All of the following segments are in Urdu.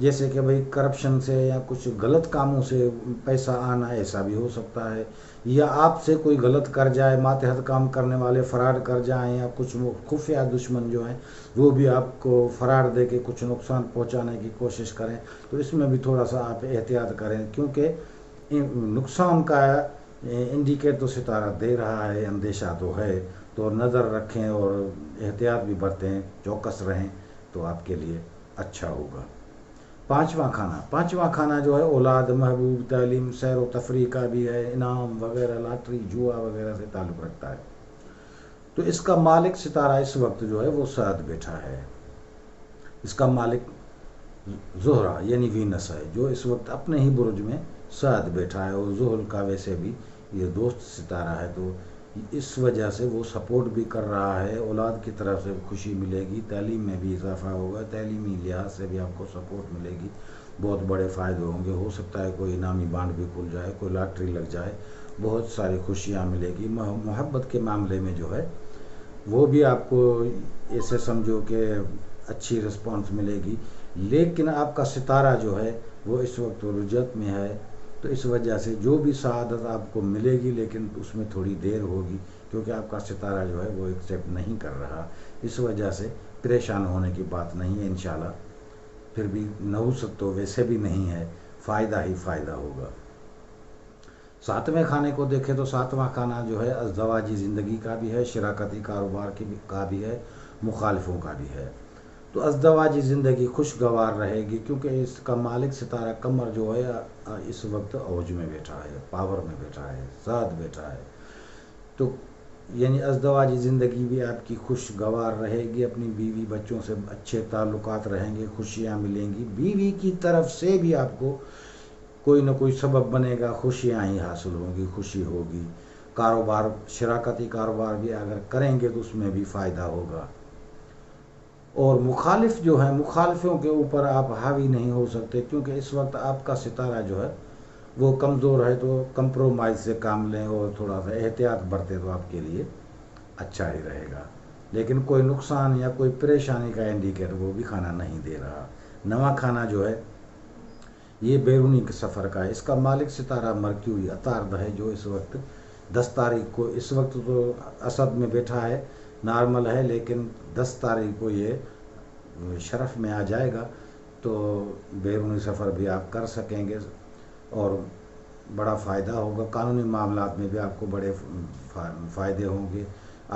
جیسے کہ بھئی کرپشن سے یا کچھ غلط کاموں سے پیسہ آنا، ایسا بھی ہو سکتا ہے، یا آپ سے کوئی غلط کر جائے، ماتحت کام کرنے والے فراڈ کر جائیں، یا کچھ خفیہ دشمن جو ہیں وہ بھی آپ کو فراڈ دے کے کچھ نقصان پہنچانے کی کوشش کریں، تو اس میں بھی تھوڑا سا آپ احتیاط کریں، کیونکہ نقصان کا انڈیکیٹ تو ستارہ دے رہا ہے، اندیشہ تو ہے، تو نظر رکھیں اور احتیاط بھی برتیں، چوکس رہیں، تو آپ کے لیے اچھا ہوگا۔ پانچواں کھانا جو ہے اولاد، محبوب، تعلیم، سیر و تفریح کا بھی ہے، انعام وغیرہ، لاٹری، جوا وغیرہ سے تعلق رکھتا ہے۔ تو اس کا مالک ستارہ اس وقت جو ہے وہ سعد بیٹھا ہے، اس کا مالک زہرہ یعنی وینس ہے، جو اس وقت اپنے ہی برج میں سعد بیٹھا ہے، اور زحل کا ویسے بھی یہ دوست ستارہ ہے، تو اس وجہ سے وہ سپورٹ بھی کر رہا ہے، اولاد کی طرف سے خوشی ملے گی، تعلیم میں بھی اضافہ ہوگا، تعلیمی لحاظ سے بھی آپ کو سپورٹ ملے گی، بہت بڑے فائدے ہوں گے، ہو سکتا ہے کوئی انعامی بانڈ بھی کھل جائے، کوئی لاٹری لگ جائے، بہت ساری خوشیاں ملے گی۔ محبت کے معاملے میں جو ہے وہ بھی آپ کو ایسے سمجھو کہ اچھی رسپانس ملے گی، لیکن آپ کا ستارہ جو ہے وہ اس وقت رجت میں ہے، تو اس وجہ سے جو بھی سعادت آپ کو ملے گی لیکن اس میں تھوڑی دیر ہوگی، کیونکہ آپ کا ستارہ جو ہے وہ ایکسیپٹ نہیں کر رہا، اس وجہ سے پریشان ہونے کی بات نہیں ہے انشاءاللہ۔ پھر بھی نحوست تو ویسے بھی نہیں ہے، فائدہ ہی فائدہ ہوگا۔ ساتویں کھانے کو دیکھیں تو ساتواں کھانا جو ہے ازدواجی زندگی کا بھی ہے، شراکتی کاروبار کا بھی ہے، مخالفوں کا بھی ہے۔ تو ازدواجی زندگی خوشگوار رہے گی، کیونکہ اس کا مالک ستارہ قمر جو ہے اس وقت اوج میں بیٹھا ہے، پاور میں بیٹھا ہے، ساتھ بیٹھا ہے، تو یعنی ازدواجی زندگی بھی آپ کی خوشگوار رہے گی، اپنی بیوی بچوں سے اچھے تعلقات رہیں گے، خوشیاں ملیں گی، بیوی کی طرف سے بھی آپ کو کوئی نہ کوئی سبب بنے گا، خوشیاں ہی حاصل ہوں گی، خوشی ہوگی۔ کاروبار، شراکتی کاروبار بھی اگر کریں گے تو اس میں بھی فائدہ ہوگا۔ اور مخالف جو ہیں، مخالفوں کے اوپر آپ حاوی نہیں ہو سکتے، کیونکہ اس وقت آپ کا ستارہ جو ہے وہ کمزور ہے، تو کمپرومائز سے کام لیں اور تھوڑا سا احتیاط برتے تو آپ کے لیے اچھا ہی رہے گا، لیکن کوئی نقصان یا کوئی پریشانی کا انڈیکیٹر وہ بھی کھانا نہیں دے رہا۔ نواں کھانا جو ہے یہ بیرونی سفر کا ہے، اس کا مالک ستارہ مرکیوری عطارد ہے، جو اس وقت 10 تاریخ کو، اس وقت تو اسد میں بیٹھا ہے، نارمل ہے، لیکن 10 تاریخ کو یہ شرف میں آ جائے گا، تو بیرونی سفر بھی آپ کر سکیں گے اور بڑا فائدہ ہوگا، قانونی معاملات میں بھی آپ کو بڑے فائدے ہوں گے،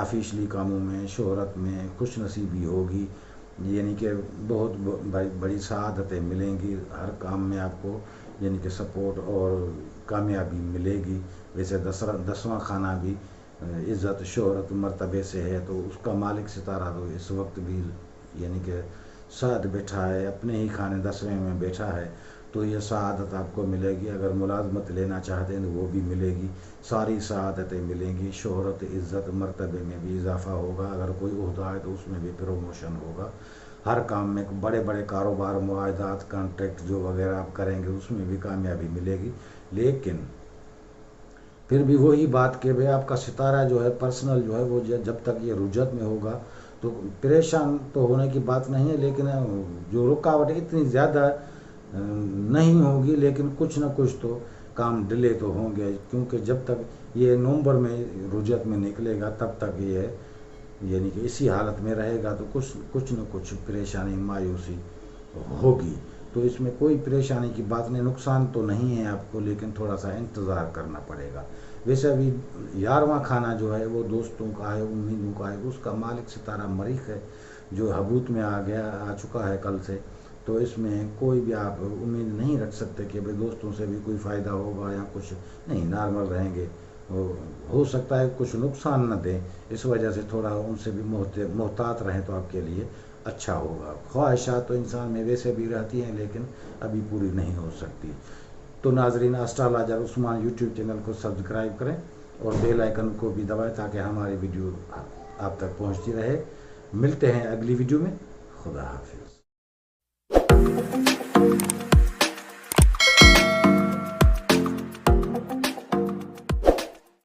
آفیشلی کاموں میں، شہرت میں خوش نصیبی ہوگی، یعنی کہ بہت بڑی سعادتیں ملیں گی، ہر کام میں آپ کو یعنی کہ سپورٹ اور کامیابی ملے گی۔ ویسے 10واں کھانا بھی عزت، شہرت، مرتبے سے ہے، تو اس کا مالک ستارہ تو اس وقت بھی یعنی کہ سعد بیٹھا ہے، اپنے ہی کھانے 10ویں میں بیٹھا ہے، تو یہ سعادت آپ کو ملے گی، اگر ملازمت لینا چاہتے ہیں تو وہ بھی ملے گی، ساری سعادتیں ملیں گی، شہرت، عزت، مرتبے میں بھی اضافہ ہوگا، اگر کوئی عہدہ ہے تو اس میں بھی پروموشن ہوگا، ہر کام میں بڑے بڑے کاروبار، معاہدات، کانٹریکٹ جو وغیرہ آپ کریں گے اس میں بھی کامیابی ملے گی، لیکن پھر بھی وہی بات کہ بھئی آپ کا ستارہ جو ہے پرسنل جو ہے وہ جب تک یہ رجت میں ہوگا تو پریشان تو ہونے کی بات نہیں ہے، لیکن جو رکاوٹ اتنی زیادہ نہیں ہوگی، لیکن کچھ نہ کچھ تو کام ڈیلے تو ہوں گے، کیونکہ جب تک یہ نومبر میں رجت میں نکلے گا تب تک یہ یعنی کہ اسی حالت میں رہے گا، تو کچھ نہ کچھ پریشانی، مایوسی ہوگی، تو اس میں کوئی پریشانی کی بات نہیں، نقصان تو نہیں ہے آپ کو، لیکن تھوڑا سا انتظار کرنا پڑے گا۔ ویسے ابھی 11واں کھانا جو ہے وہ دوستوں کا ہے، امیدوں کا ہے، اس کا مالک ستارہ مریخ ہے، جو حبوت میں آ چکا ہے کل سے، تو اس میں کوئی بھی آپ امید نہیں رکھ سکتے کہ بھئی دوستوں سے بھی کوئی فائدہ ہوگا یا کچھ نہیں، نارمل رہیں گے، ہو سکتا ہے کچھ نقصان نہ دیں، اس وجہ سے تھوڑا ان سے بھی محتاط رہیں تو آپ کے لیے اچھا ہوگا۔ خواہشات تو انسان میں ویسے بھی رہتی ہیں، لیکن ابھی پوری نہیں ہو سکتی۔ تو ناظرین، اسٹرالوجر عثمان یوٹیوب چینل کو سبسکرائب کریں اور بیل آئیکن کو بھی دبائیں تاکہ ہماری ویڈیو آپ تک پہنچتی رہے۔ ملتے ہیں اگلی ویڈیو میں، خدا حافظ۔